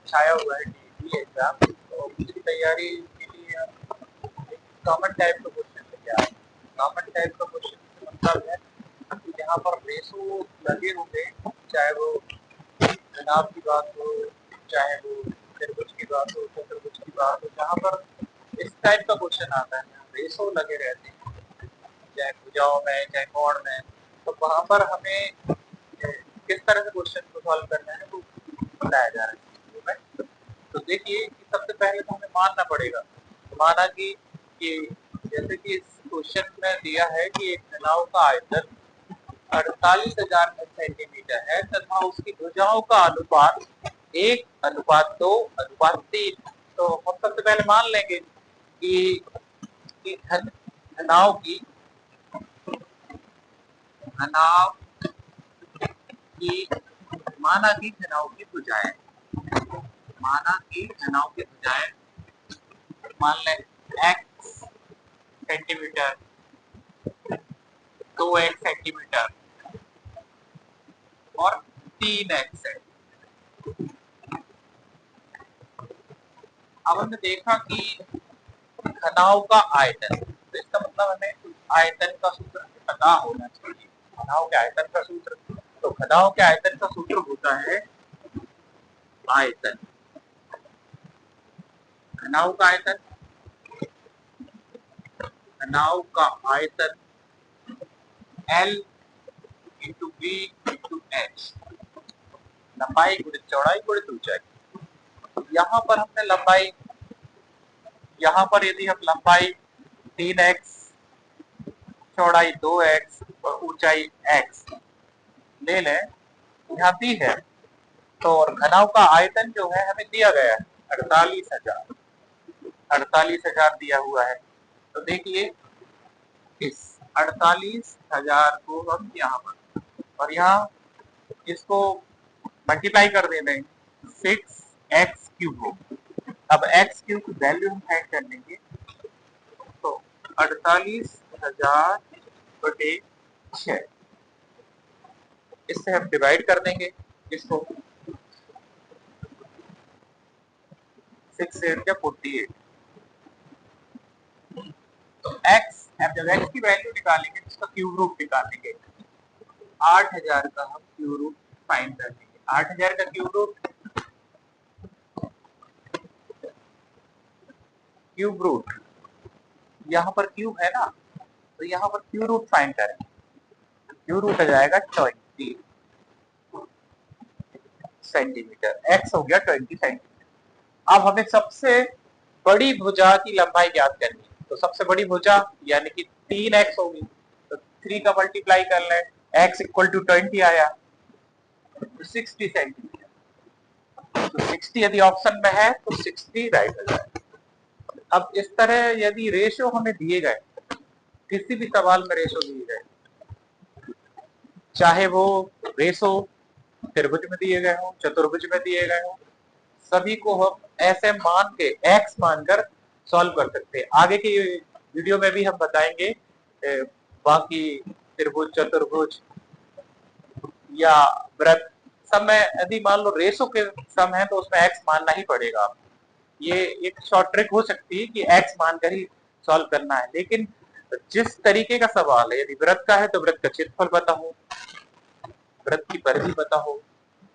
छाया हुआ है TET exam, तो उसकी तैयारी के लिए एक कॉमन टाइप का क्वेश्चन लेके आए। कॉमन टाइप का क्वेश्चन मतलब है कि जहाँ पर रेशो लगे होंगे, चाहे वो जनाब की बात हो, चाहे वो त्रिभुज की बात हो, चतुर्भुज की बात हो, जहाँ पर इस टाइप का क्वेश्चन आता है, रेशो लगे रहते हैं, चाहे भुजाओं में चाहे कोण में, तो वहां पर हमें किस तरह से क्वेश्चन को सॉल्व करना है वो बताया जा रहा है। तो देखिए कि सबसे पहले तो हमें मानना पड़ेगा, माना कि जैसे कि इस क्वेश्चन में दिया है कि एक नाव का आयतन 48,000 सेंटीमीटर है तथा उसकी भुजाओं का अनुपात 1:2:3। तो हम सबसे पहले मान लेंगे कि घनाव की माना की घनाव की भुजाएं, मान लें x सेंटीमीटर, 2x सेंटीमीटर और 3x है। अब हमने देखा कि घनाव का आयतन, तो इसका मतलब हमें आयतन का सूत्र पता होना चाहिए। घनाव के आयतन का सूत्र, तो घनाव के आयतन का सूत्र होता है आयतन, घनाव का आयतन L into B into H, लंबाई गुणित चौड़ाई गुणित ऊंचाई। यहाँ पर हमने लंबाई, यहाँ पर यदि हम लंबाई 3x, चौड़ाई 2x और ऊंचाई x ले लें, यहाँ दी है, तो और घनाव का आयतन जो है हमें दिया गया है 48,000 दिया हुआ है। तो देखिए इस 48,000 को हम यहाँ पर और यहाँ इसको मल्टीप्लाई कर देते हैं 6x क्यूब। अब x क्यूब की वैल्यू हम फाइंड कर लेंगे, तो 48,000 बटे 6, इससे हम डिवाइड कर देंगे इसको, 6 8 या 48। तो x, अब जब x की वैल्यू निकालेंगे तो इसका क्यूब रूट निकालेंगे, 8,000 का हम क्यूब रूट फाइंड कर लेंगे। 8,000 का क्यूब रूट, यहाँ पर क्यूब है ना, तो यहाँ पर क्यूब रूट फाइंड करेंगे, क्यूब रूट आ जाएगा 20 सेंटीमीटर, x हो गया 20 सेंटीमीटर। अब हमें सबसे बड़ी भुजा की लंबाई ज्ञात करनी है, तो सबसे बड़ी भुजा यानी कि 3x होगी, तो 3 का मल्टीप्लाई कर लें, x इक्वल टू 20 आया, तो 60 सेंटीमीटर। तो 60 यदि ऑप्शन में है तो 60 राइट हो जाएगा। अब इस तरह यदि रेशो हमें दिए गए, किसी भी सवाल में रेशो दिए गए, चाहे वो रेशो त्रिभुज में दिए गए हो, चतुर्भुज में दिए गए हो, सभी को हम ऐसे मान के x मानकर सॉल्व कर सकते हैं। आगे के वीडियो में भी हम बताएंगे बाकी त्रिभुज, चतुर्भुज या वृत्त सब में यदि मान लो रेशो के सम है तो उसमें x मानना ही पड़ेगा। ये एक शॉर्ट ट्रिक हो सकती है कि x मानकर ही सॉल्व करना है, लेकिन जिस तरीके का सवाल है, यदि वृत्त का है तो वृत्त का क्षेत्रफल पता हो, वृत्त की परिधि पता हो,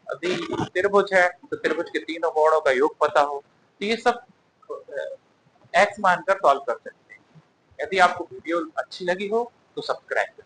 यदि त्रिभुज है तो त्रिभुज के तीनों कोणों का योग पता हो, तो ये सब x मानकर सॉल्व कर सकते हैं। यदि आपको वीडियो अच्छी लगी हो तो सब्सक्राइब करें।